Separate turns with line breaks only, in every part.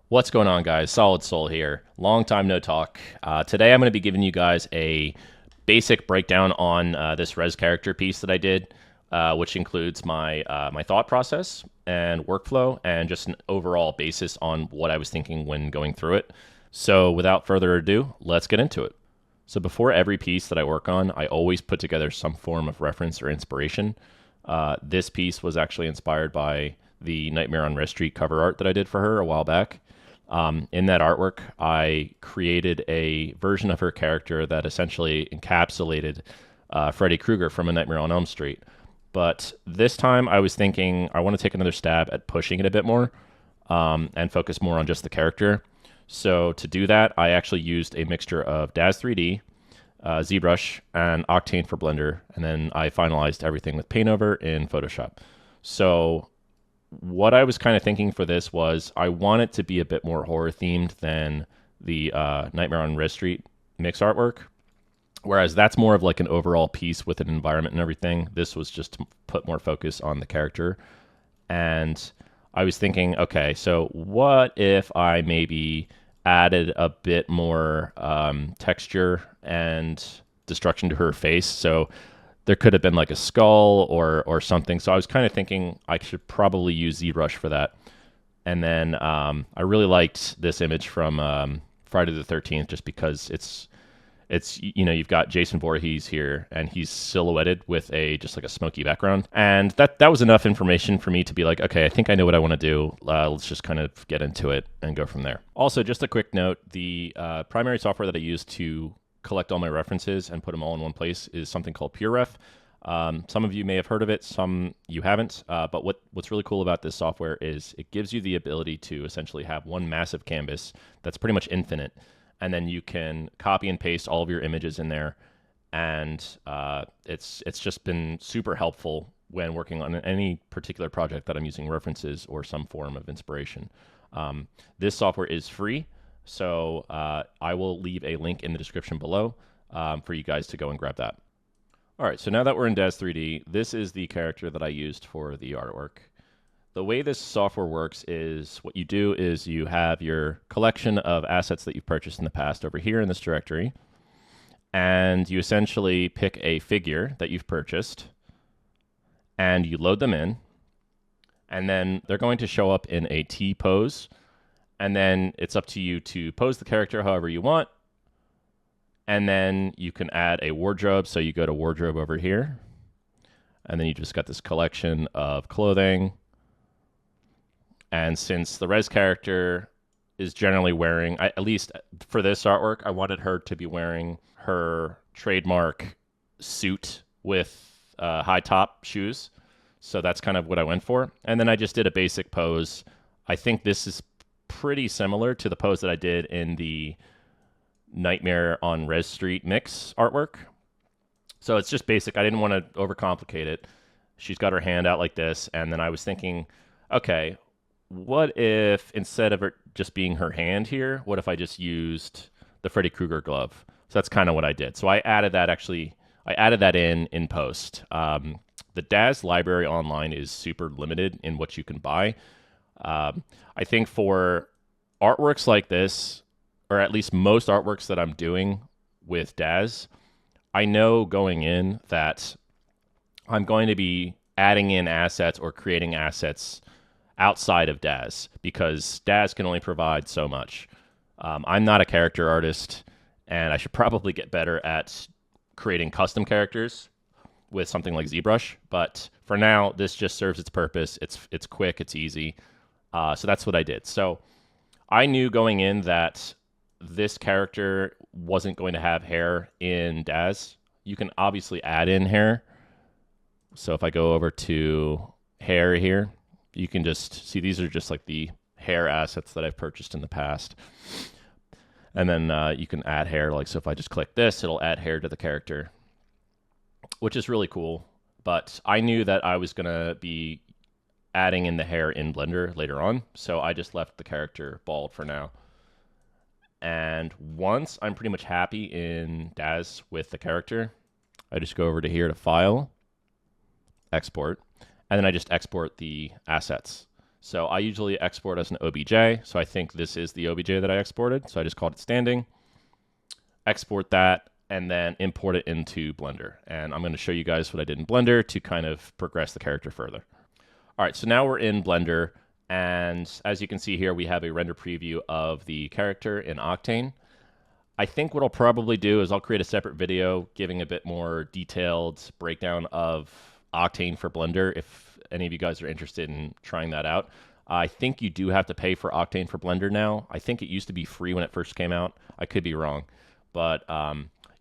What's going on, guys? Solid Soul here. Long time no talk. Today I'm going to be giving you guys a basic breakdown on this Rezz character piece that I did, which includes my thought process and workflow and just an overall basis on what I was thinking when going through it. So without further ado, let's get into it. So before every piece that I work on, I always put together some form of reference or inspiration. This piece was actually inspired by the Nightmare on Rezz Street cover art that I did for her a while back. In that artwork, I created a version of her character that essentially encapsulated Freddy Krueger from A Nightmare on Elm Street. But this time I was thinking I want to take another stab at pushing it a bit more and focus more on just the character. So to do that, I actually used a mixture of Daz 3D, ZBrush, and Octane for Blender, and then I finalized everything with paintover in Photoshop. So what I was kind of thinking for this was I want it to be a bit more horror themed than the Nightmare on Rezz Street mix artwork. Whereas that's more of like an overall piece with an environment and everything. This was just to put more focus on the character. And I was thinking, okay, so what if I maybe added a bit more texture and destruction to her face? So there could have been like a skull or something. So I was kind of thinking I should probably use ZBrush for that. And then I really liked this image from Friday the 13th just because it's you've got Jason Voorhees here and he's silhouetted with just like a smoky background. And that was enough information for me to be like, okay, I think I know what I want to do. Let's just kind of get into it and go from there. Also, just a quick note, the primary software that I use to collect all my references and put them all in one place is something called PureRef. Some of you may have heard of it, some you haven't. But what's really cool about this software is it gives you the ability to essentially have one massive canvas that's pretty much infinite, and then you can copy and paste all of your images in there. And it's just been super helpful when working on any particular project that I'm using references or some form of inspiration. This software is free. So I will leave a link in the description below for you guys to go and grab that. All right, so now that we're in Daz 3D, this is the character that I used for the artwork. The way this software works is what you do is you have your collection of assets that you've purchased in the past over here in this directory, and you essentially pick a figure that you've purchased, and you load them in, and then they're going to show up in a T pose. And then it's up to you to pose the character however you want. And then you can add a wardrobe. So you go to wardrobe over here. And then you just got this collection of clothing. And since the Rezz character is generally wearing, at least for this artwork, I wanted her to be wearing her trademark suit with high top shoes. So that's kind of what I went for. And then I just did a basic pose. I think this is pretty similar to the pose that I did in the Nightmare on Rezz Street mix artwork. So it's just basic. I didn't want to overcomplicate it. She's got her hand out like this, and then I was thinking, okay, what if instead of it just being her hand here, what if I just used the Freddy Krueger glove? So that's kind of what I did. So I added that in post. The Daz library online is super limited in what you can buy. I think for artworks like this, or at least most artworks that I'm doing with Daz, I know going in that I'm going to be adding in assets or creating assets outside of Daz because Daz can only provide so much. I'm not a character artist, and I should probably get better at creating custom characters with something like ZBrush. But for now, this just serves its purpose. It's quick, it's easy. So that's what I did. So I knew going in that this character wasn't going to have hair in Daz. You can obviously add in hair. So if I go over to hair here, you can just see these are just like the hair assets that I've purchased in the past. And then you can add hair. Like, so if I just click this, it'll add hair to the character, which is really cool. But I knew that I was going to be adding in the hair in Blender later on, so I just left the character bald for now. And once I'm pretty much happy in Daz with the character, I just go over to here to File, Export, and then I just export the assets. So I usually export as an OBJ. So I think this is the OBJ that I exported. So I just called it standing. Export that, and then import it into Blender. And I'm going to show you guys what I did in Blender to kind of progress the character further. All right, so now we're in Blender, and as you can see here, we have a render preview of the character in Octane. I think what I'll probably do is I'll create a separate video giving a bit more detailed breakdown of Octane for Blender if any of you guys are interested in trying that out. I think you do have to pay for Octane for Blender now. I think it used to be free when it first came out. I could be wrong. But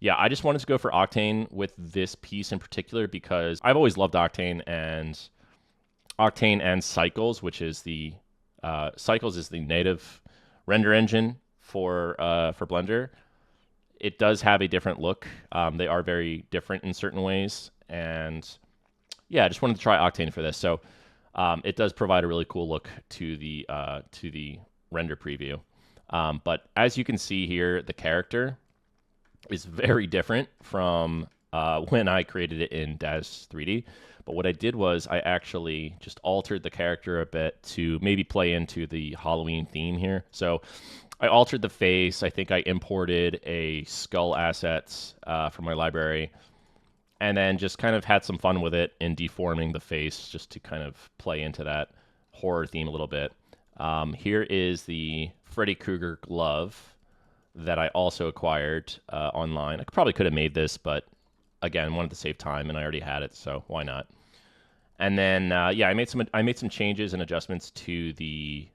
yeah, I just wanted to go for Octane with this piece in particular because I've always loved Octane and Cycles, which is the Cycles is the native render engine for Blender. It does have a different look. They are very different in certain ways, and yeah, I just wanted to try Octane for this. So it does provide a really cool look to the render preview. But as you can see here, the character is very different from when I created it in DAZ 3D. But what I did was I actually just altered the character a bit to maybe play into the Halloween theme here. So I altered the face. I think I imported a skull assets from my library, and then just kind of had some fun with it in deforming the face just to kind of play into that horror theme a little bit. Here is the Freddy Krueger glove that I also acquired online. I probably could have made this, but again, wanted to save time, and I already had it, so why not? And then yeah, I made some changes and adjustments to the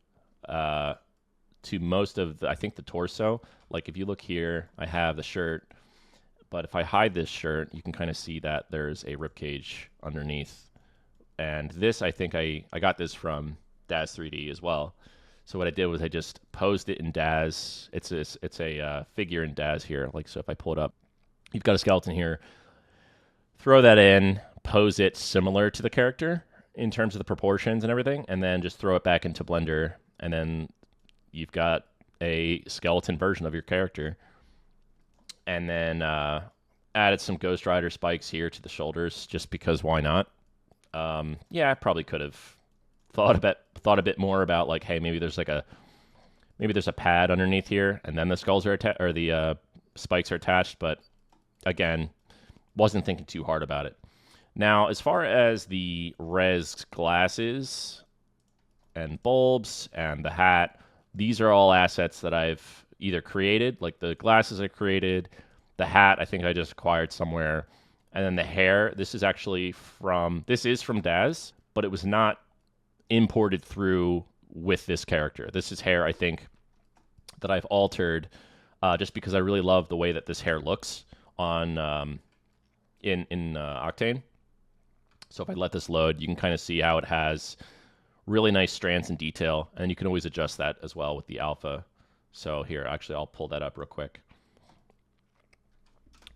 to most of the, I think the torso. Like if you look here, I have the shirt, but if I hide this shirt, you can kind of see that there's a ribcage underneath. And this, I think I got this from DAZ 3D as well. So what I did was I just posed it in DAZ. It's a figure in DAZ here. Like, so if I pull it up, you've got a skeleton here. Throw that in, pose it similar to the character in terms of the proportions and everything, and then just throw it back into Blender, and then you've got a skeleton version of your character. And then added some Ghost Rider spikes here to the shoulders, just because why not? Yeah, I probably could have thought a bit more about, like, hey, maybe there's a pad underneath here, and then the skulls are or the spikes are attached. But again, wasn't thinking too hard about it. Now, as far as the Rezz glasses and bulbs and the hat, these are all assets that I've either created, like the glasses I created, the hat I think I just acquired somewhere, and then the hair. This is from DAZ, but it was not imported through with this character. This is hair I think that I've altered just because I really love the way that this hair looks on in Octane. So if I let this load, you can kind of see how it has really nice strands and detail, and you can always adjust that as well with the alpha. So here, actually, I'll pull that up real quick.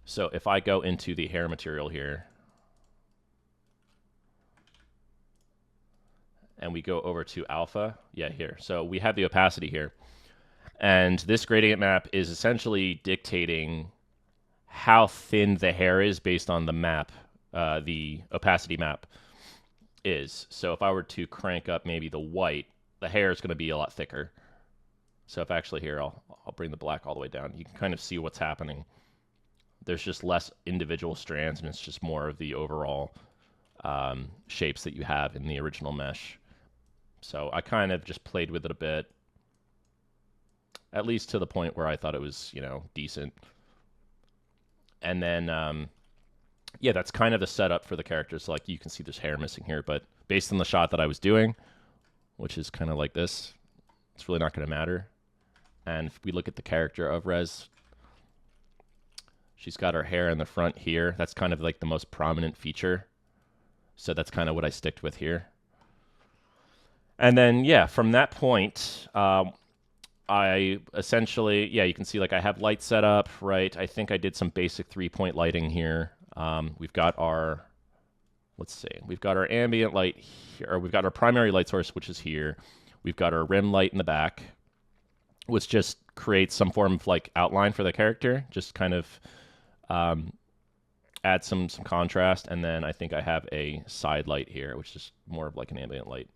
So if I go into the hair material here, and we go over to alpha, yeah, here. So we have the opacity here. And this gradient map is essentially dictating how thin the hair is based on the map, the opacity map is. So if I were to crank up maybe the white, the hair is going to be a lot thicker. So if actually here, I'll bring the black all the way down. You can kind of see what's happening. There's just less individual strands, and it's just more of the overall shapes that you have in the original mesh. So I kind of just played with it a bit, at least to the point where I thought it was, you know, decent. And then, yeah, that's kind of the setup for the characters. So, like, you can see there's hair missing here, but based on the shot that I was doing, which is kind of like this, it's really not going to matter. And if we look at the character of Rezz, she's got her hair in the front here. That's kind of like the most prominent feature. So that's kind of what I sticked with here. And then, yeah, from that point, I essentially, yeah, you can see, like, I have light set up, right? I think I did some basic 3-point lighting here. We've got our, let's see, we've got our ambient light here, or we've got our primary light source, which is here. We've got our rim light in the back, which just creates some form of, like, outline for the character, just kind of add some contrast. And then I think I have a side light here, which is more of like an ambient light.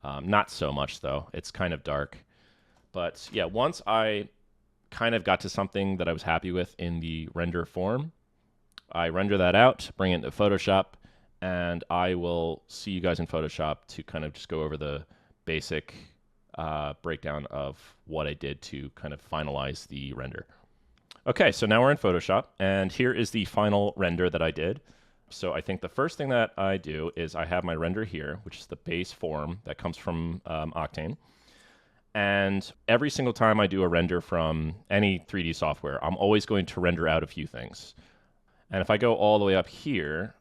Not so much though, it's kind of dark. But yeah, once I kind of got to something that I was happy with in the render form, I render that out, bring it into Photoshop, and I will see you guys in Photoshop to kind of just go over the basic breakdown of what I did to kind of finalize the render. Okay, so now we're in Photoshop, and here is the final render that I did. So I think the first thing that I do is I have my render here, which is the base form that comes from Octane. And every single time I do a render from any 3D software, I'm always going to render out a few things. And if I go all the way up here,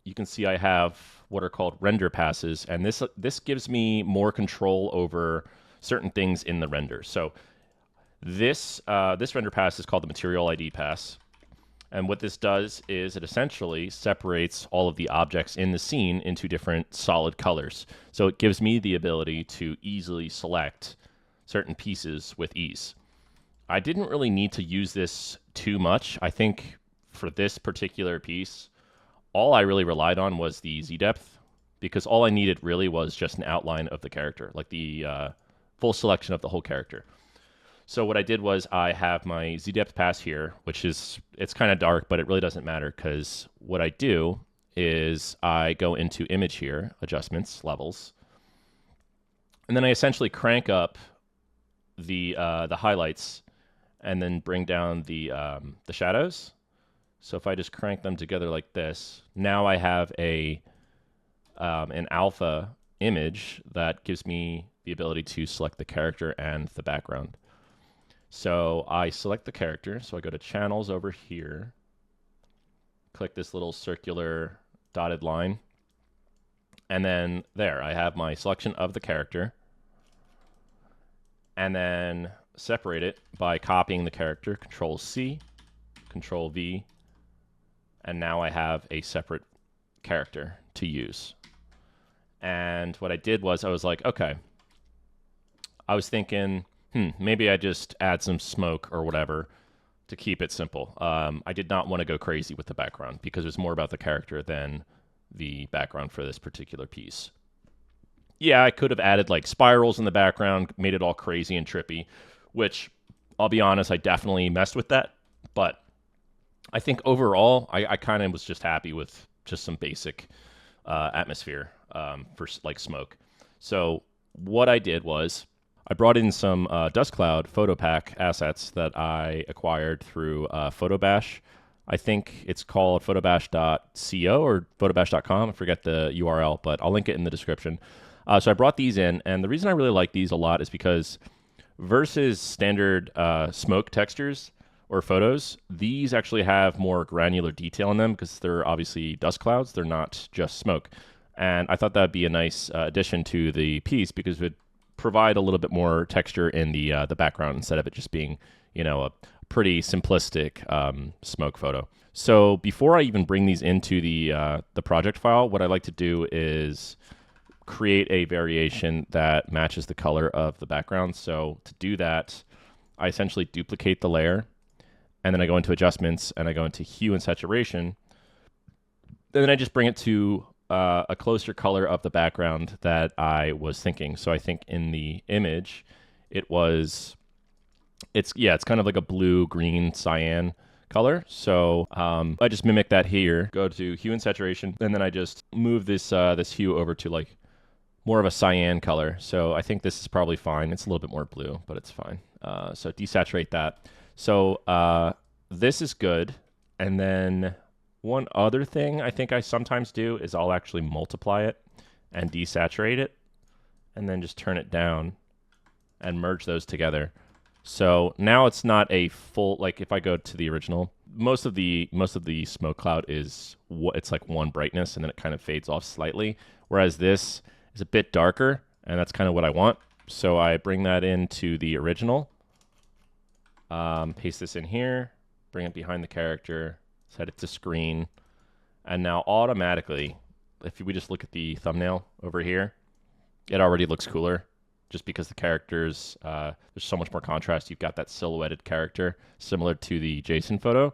you can see I have what are called render passes, and this gives me more control over certain things in the render. So this render pass is called the Material ID pass, and what this does is it essentially separates all of the objects in the scene into different solid colors. So it gives me the ability to easily select certain pieces with ease. I didn't really need to use this too much. I think for this particular piece, all I really relied on was the Z depth, because all I needed really was just an outline of the character, like the full selection of the whole character. So what I did was I have my Z depth pass here, which is, it's kind of dark, but it really doesn't matter, because what I do is I go into image here, adjustments, levels, and then I essentially crank up the highlights and then bring down the shadows. So if I just crank them together like this, now I have an alpha image that gives me the ability to select the character and the background. So I select the character, so I go to channels over here, click this little circular dotted line, and then there, I have my selection of the character, and then separate it by copying the character, Control C, Control V, and now I have a separate character to use. And what I did was I was like, okay, I was thinking, maybe I just add some smoke or whatever to keep it simple. I did not want to go crazy with the background because it was more about the character than the background for this particular piece. Yeah, I could have added like spirals in the background, made it all crazy and trippy, which I'll be honest, I definitely messed with that. But I think overall, I kind of was just happy with just some basic atmosphere for like smoke. So what I did was I brought in some Dust Cloud photo pack assets that I acquired through PhotoBash. I think it's called photobash.co or photobash.com. I forget the URL, but I'll link it in the description. So I brought these in, and the reason I really like these a lot is because versus standard smoke textures or photos, these actually have more granular detail in them because they're obviously dust clouds. They're not just smoke. And I thought that'd be a nice addition to the piece because it would provide a little bit more texture in the background instead of it just being, you know, a pretty simplistic smoke photo. So before I even bring these into the project file, what I like to do is create a variation that matches the color of the background. So to do that, I essentially duplicate the layer, and then I go into adjustments and I go into hue and saturation. Then I just bring it to a closer color of the background that I was thinking. So I think in the image, it's kind of like a blue, green, cyan color. So I just mimic that here, go to hue and saturation, and then I just move this hue over to like more of a cyan color. So I think this is probably fine. It's a little bit more blue, but it's fine. So desaturate that. So this is good. And then one other thing I think I sometimes do is I'll actually multiply it and desaturate it and then just turn it down and merge those together. So now it's not a full, like if I go to the original, most of the smoke cloud it's like one brightness and then it kind of fades off slightly. Whereas this is a bit darker and that's kind of what I want. So I bring that into the original, paste this in here, bring it behind the character, set it to screen. And now automatically, if we just look at the thumbnail over here, it already looks cooler just because the characters, there's so much more contrast. You've got that silhouetted character similar to the Jason photo.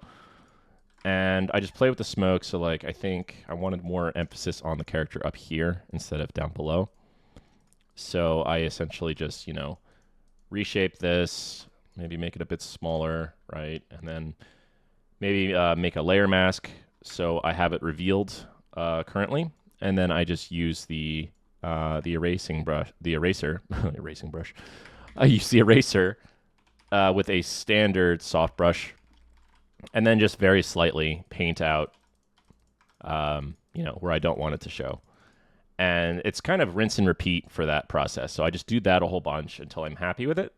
And I just play with the smoke. So like, I think I wanted more emphasis on the character up here instead of down below. So I essentially just, you know, reshape this, maybe make it a bit smaller, right? And then maybe make a layer mask so I have it revealed currently. And then I just use the erasing brush, the eraser, erasing brush. I use the eraser with a standard soft brush, and then just very slightly paint out, you know, where I don't want it to show. And it's kind of rinse and repeat for that process. So I just do that a whole bunch until I'm happy with it.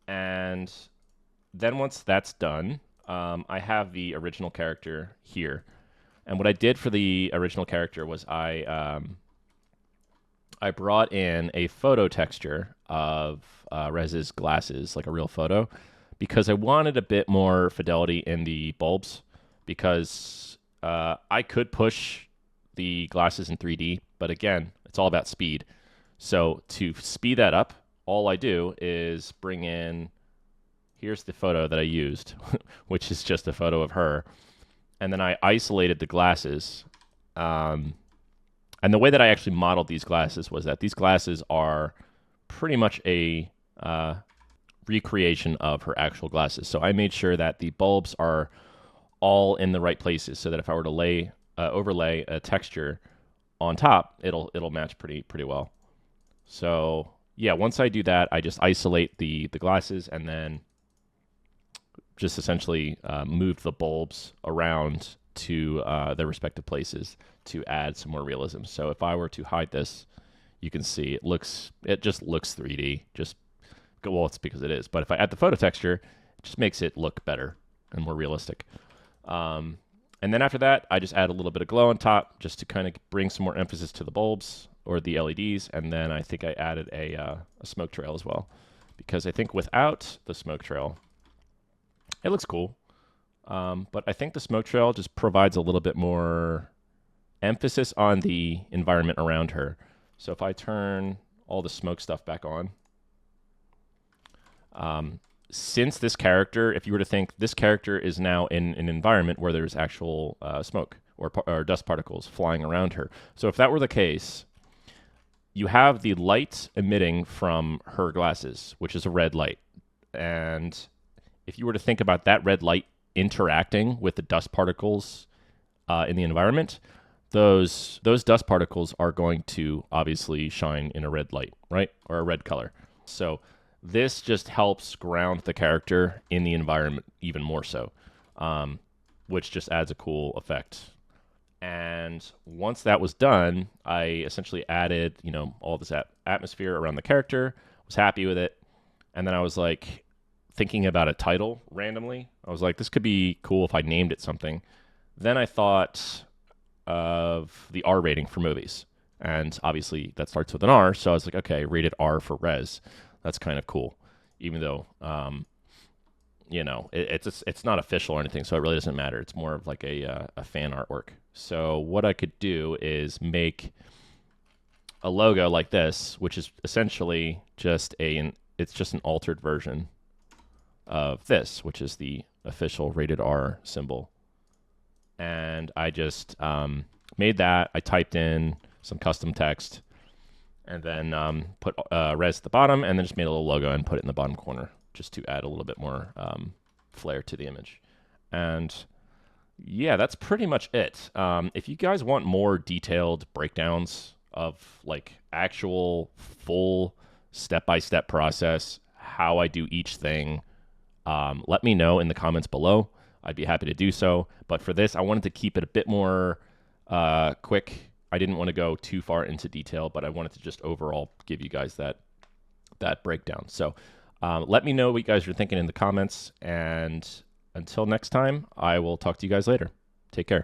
And then once that's done, I have the original character here. And what I did for the original character was I brought in a photo texture of Rezz's glasses, like a real photo, because I wanted a bit more fidelity in the bulbs, because I could push the glasses in 3D, but again, it's all about speed. So to speed that up, all I do is bring in, here's the photo that I used, which is just a photo of her. And then I isolated the glasses. And the way that I actually modeled these glasses was that these glasses are pretty much a recreation of her actual glasses. So I made sure that the bulbs are all in the right places, so that if I were to overlay a texture on top, it'll match pretty well. So yeah, once I do that, I just isolate the glasses and then just essentially move the bulbs around to their respective places to add some more realism. So if I were to hide this, you can see it just looks 3D. Well, it's because it is. But if I add the photo texture, it just makes it look better and more realistic. And then after that, I just add a little bit of glow on top just to kind of bring some more emphasis to the bulbs or the LEDs. And then I think I added a smoke trail as well, because I think without the smoke trail, it looks cool. But I think the smoke trail just provides a little bit more emphasis on the environment around her. So if I turn all the smoke stuff back on, since this character, if you were to think this character is now in an environment where there's actual smoke or dust particles flying around her. So if that were the case, you have the light emitting from her glasses, which is a red light. And if you were to think about that red light interacting with the dust particles in the environment, those dust particles are going to obviously shine in a red light, right? Or a red color. So this just helps ground the character in the environment even more so, which just adds a cool effect. And once that was done, I essentially added, you know, all this atmosphere around the character, was happy with it. And then I was like thinking about a title randomly. I was like, this could be cool if I named it something. Then I thought of the R rating for movies. And obviously that starts with an R. So I was like, okay, rated R for Rezz. That's kind of cool, even though, you know, it's not official or anything, so it really doesn't matter. It's more of like a fan artwork. So what I could do is make a logo like this, which is essentially just it's just an altered version of this, which is the official rated R symbol. And I just made that. I typed in some custom text, and then put Rezz at the bottom, and then just made a little logo and put it in the bottom corner just to add a little bit more flair to the image. And yeah, that's pretty much it. If you guys want more detailed breakdowns of like actual full step-by-step process, how I do each thing, let me know in the comments below. I'd be happy to do so. But for this, I wanted to keep it a bit more quick. I didn't want to go too far into detail, but I wanted to just overall give you guys that breakdown. So let me know what you guys are thinking in the comments. And until next time, I will talk to you guys later. Take care.